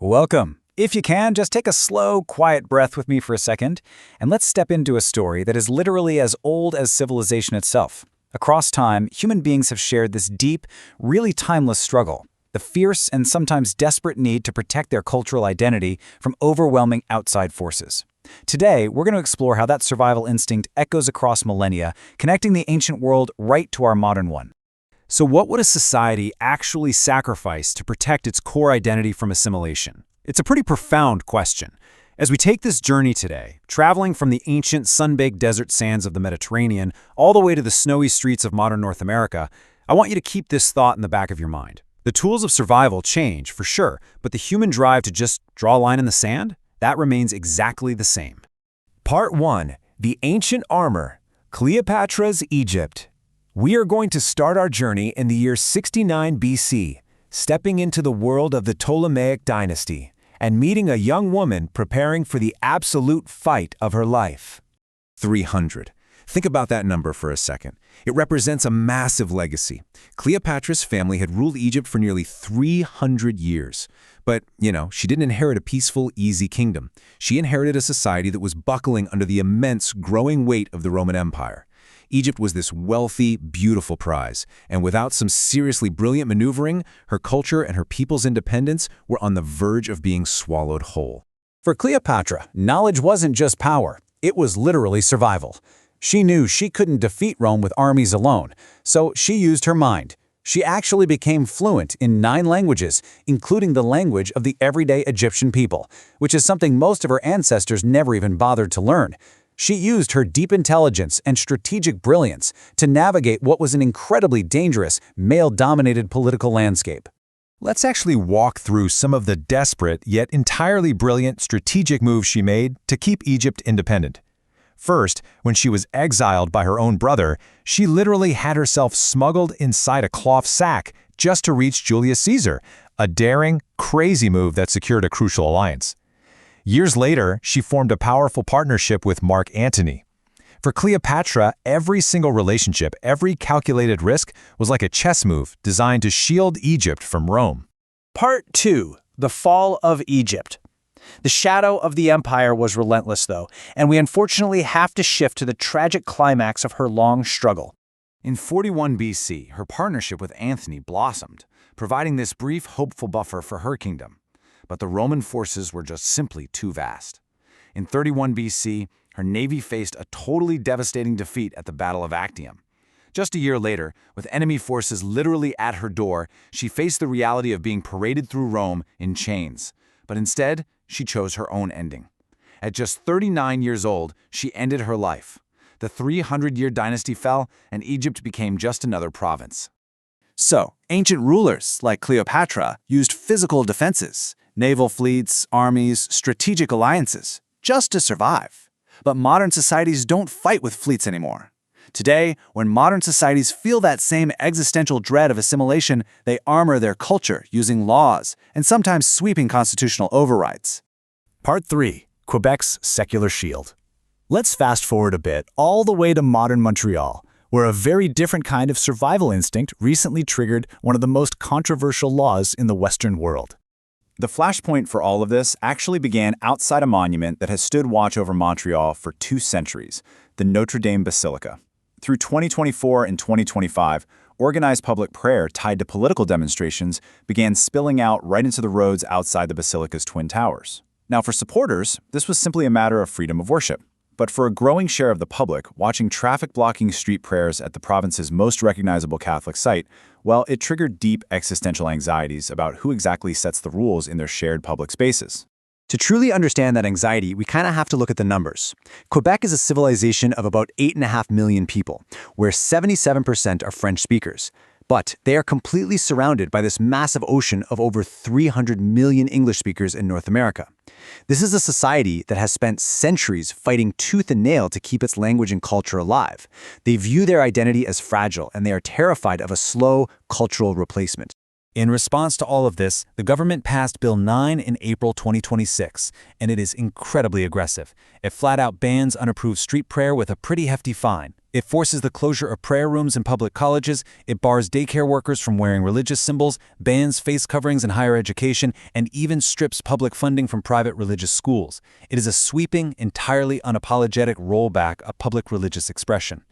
Welcome. If you can, just take a slow, quiet breath with me for a second, and let's step into a story that is literally as old as civilization itself. Across time, human beings have shared this deep, really timeless struggle, the fierce and sometimes desperate need to protect their cultural identity from overwhelming outside forces. Today, we're going to explore how that survival instinct echoes across millennia, connecting the ancient world right to our modern one. So what would a society actually sacrifice to protect its core identity from assimilation? It's a pretty profound question. As we take this journey today, traveling from the ancient sun-baked desert sands of the Mediterranean all the way to the snowy streets of modern North America, I want you to keep this thought in the back of your mind. The tools of survival change, for sure, but the human drive to just draw a line in the sand? That remains exactly the same. Part 1. The Ancient Armor, Cleopatra's Egypt. We are going to start our journey in the year 69 BC, stepping into the world of the Ptolemaic dynasty and meeting a young woman preparing for the absolute fight of her life. 300. Think about that number for a second. It represents a massive legacy. Cleopatra's family had ruled Egypt for nearly 300 years. But, she didn't inherit a peaceful, easy kingdom. She inherited a society that was buckling under the immense, growing weight of the Roman Empire. Egypt was this wealthy, beautiful prize, and without some seriously brilliant maneuvering, her culture and her people's independence were on the verge of being swallowed whole. For Cleopatra, knowledge wasn't just power, it was literally survival. She knew she couldn't defeat Rome with armies alone, so she used her mind. She actually became fluent in 9 languages, including the language of the everyday Egyptian people, which is something most of her ancestors never even bothered to learn. She used her deep intelligence and strategic brilliance to navigate what was an incredibly dangerous, male-dominated political landscape. Let's actually walk through some of the desperate yet entirely brilliant strategic moves she made to keep Egypt independent. First, when she was exiled by her own brother, she literally had herself smuggled inside a cloth sack just to reach Julius Caesar, a daring, crazy move that secured a crucial alliance. Years later, she formed a powerful partnership with Antony. For Cleopatra, every single relationship, every calculated risk was like a chess move designed to shield Egypt from Rome. Part 2. The Fall of Egypt. The shadow of the empire was relentless, though, and we unfortunately have to shift to the tragic climax of her long struggle. In 41 BC, her partnership with Antony blossomed, providing this brief, hopeful buffer for her kingdom. But the Roman forces were just simply too vast. In 31 BC, her navy faced a totally devastating defeat at the Battle of Actium. Just a year later, with enemy forces literally at her door, she faced the reality of being paraded through Rome in chains. But instead, she chose her own ending. At just 39 years old, she ended her life. The 300-year dynasty fell, and Egypt became just another province. So, ancient rulers like Cleopatra used physical defenses, naval fleets, armies, strategic alliances, just to survive. But modern societies don't fight with fleets anymore. Today, when modern societies feel that same existential dread of assimilation, they armor their culture using laws and sometimes sweeping constitutional overrides. Part 3. Quebec's Secular Shield. Let's fast forward a bit, all the way to modern Montreal, where a very different kind of survival instinct recently triggered one of the most controversial laws in the Western world. The flashpoint for all of this actually began outside a monument that has stood watch over Montreal for 2 centuries, the Notre Dame Basilica. Through 2024 and 2025, organized public prayer tied to political demonstrations began spilling out right into the roads outside the basilica's twin towers. Now, for supporters, this was simply a matter of freedom of worship. But for a growing share of the public, watching traffic-blocking street prayers at the province's most recognizable Catholic site, well, it triggered deep existential anxieties about who exactly sets the rules in their shared public spaces. To truly understand that anxiety, we kind of have to look at the numbers. Quebec is a civilization of about 8.5 million people, where 77% are French speakers. But they are completely surrounded by this massive ocean of over 300 million English speakers in North America. This is a society that has spent centuries fighting tooth and nail to keep its language and culture alive. They view their identity as fragile, and they are terrified of a slow cultural replacement. In response to all of this, the government passed Bill 9 in April 2026, and it is incredibly aggressive. It flat out bans unapproved street prayer with a pretty hefty fine. It forces the closure of prayer rooms in public colleges, it bars daycare workers from wearing religious symbols, bans face coverings in higher education, and even strips public funding from private religious schools. It is a sweeping, entirely unapologetic rollback of public religious expression.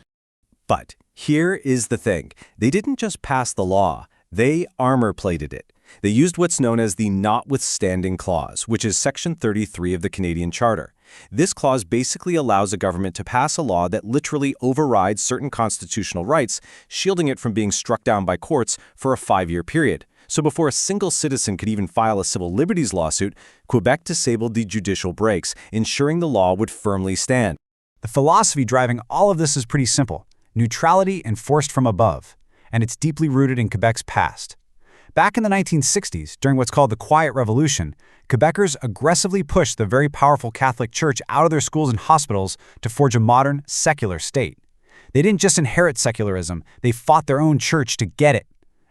But here is the thing. They didn't just pass the law, they armor-plated it. They used what's known as the Notwithstanding Clause, which is Section 33 of the Canadian Charter. This clause basically allows a government to pass a law that literally overrides certain constitutional rights, shielding it from being struck down by courts for a 5-year period. So before a single citizen could even file a civil liberties lawsuit, Quebec disabled the judicial brakes, ensuring the law would firmly stand. The philosophy driving all of this is pretty simple: neutrality enforced from above, and it's deeply rooted in Quebec's past. Back in the 1960s, during what's called the Quiet Revolution, Quebecers aggressively pushed the very powerful Catholic Church out of their schools and hospitals to forge a modern, secular state. They didn't just inherit secularism, they fought their own church to get it.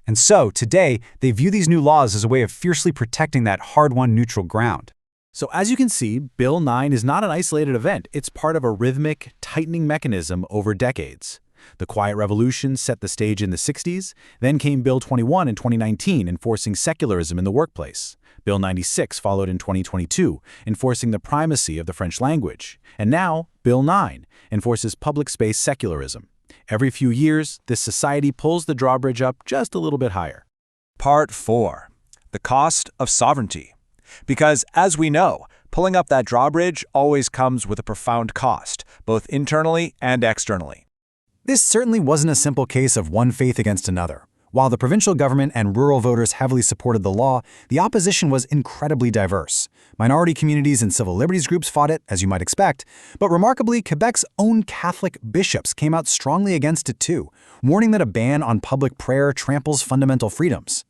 And so, today, they view these new laws as a way of fiercely protecting that hard-won neutral ground. So as you can see, Bill 9 is not an isolated event. It's part of a rhythmic, tightening mechanism over decades. The Quiet Revolution set the stage in the 60s, then came Bill 21 in 2019, enforcing secularism in the workplace. Bill 96 followed in 2022, enforcing the primacy of the French language. And now, Bill 9 enforces public space secularism. Every few years, this society pulls the drawbridge up just a little bit higher. Part 4. The Cost of Sovereignty. Because, as we know, pulling up that drawbridge always comes with a profound cost, both internally and externally. This certainly wasn't a simple case of one faith against another. While the provincial government and rural voters heavily supported the law, the opposition was incredibly diverse. Minority communities and civil liberties groups fought it, as you might expect, but remarkably, Quebec's own Catholic bishops came out strongly against it too, warning that a ban on public prayer tramples fundamental freedoms.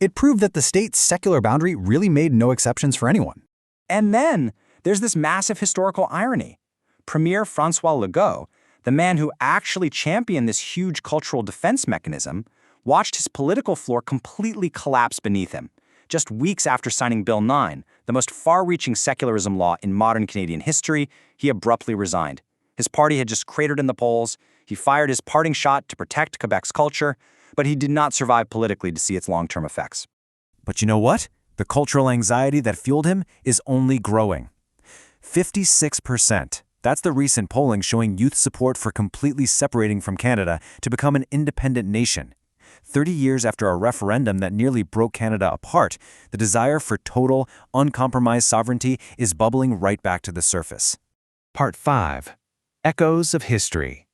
It proved that the state's secular boundary really made no exceptions for anyone. And then there's this massive historical irony. Premier François Legault, the man who actually championed this huge cultural defense mechanism, watched his political floor completely collapse beneath him. Just weeks after signing Bill 9, the most far-reaching secularism law in modern Canadian history, he abruptly resigned. His party had just cratered in the polls, he fired his parting shot to protect Quebec's culture, but he did not survive politically to see its long-term effects. But you know what? The cultural anxiety that fueled him is only growing. 56%. That's the recent polling showing youth support for completely separating from Canada to become an independent nation. 30 years after a referendum that nearly broke Canada apart, the desire for total, uncompromised sovereignty is bubbling right back to the surface. Part 5. Echoes of History.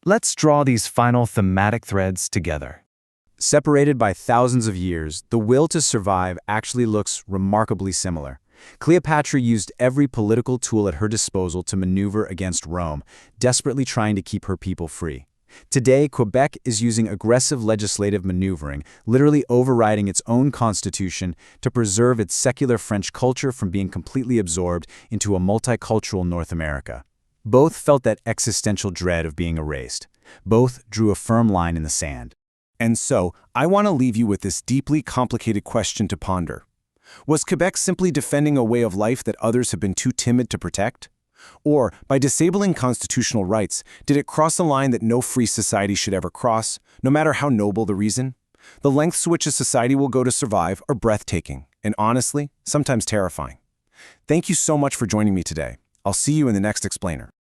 Let's draw these final thematic threads together. Separated by thousands of years, the will to survive actually looks remarkably similar. Cleopatra used every political tool at her disposal to maneuver against Rome, desperately trying to keep her people free. Today, Quebec is using aggressive legislative maneuvering, literally overriding its own constitution to preserve its secular French culture from being completely absorbed into a multicultural North America. Both felt that existential dread of being erased. Both drew a firm line in the sand. And so, I want to leave you with this deeply complicated question to ponder. Was Quebec simply defending a way of life that others have been too timid to protect? Or, by disabling constitutional rights, did it cross a line that no free society should ever cross, no matter how noble the reason? The lengths to which a society will go to survive are breathtaking, and honestly, sometimes terrifying. Thank you so much for joining me today. I'll see you in the next explainer.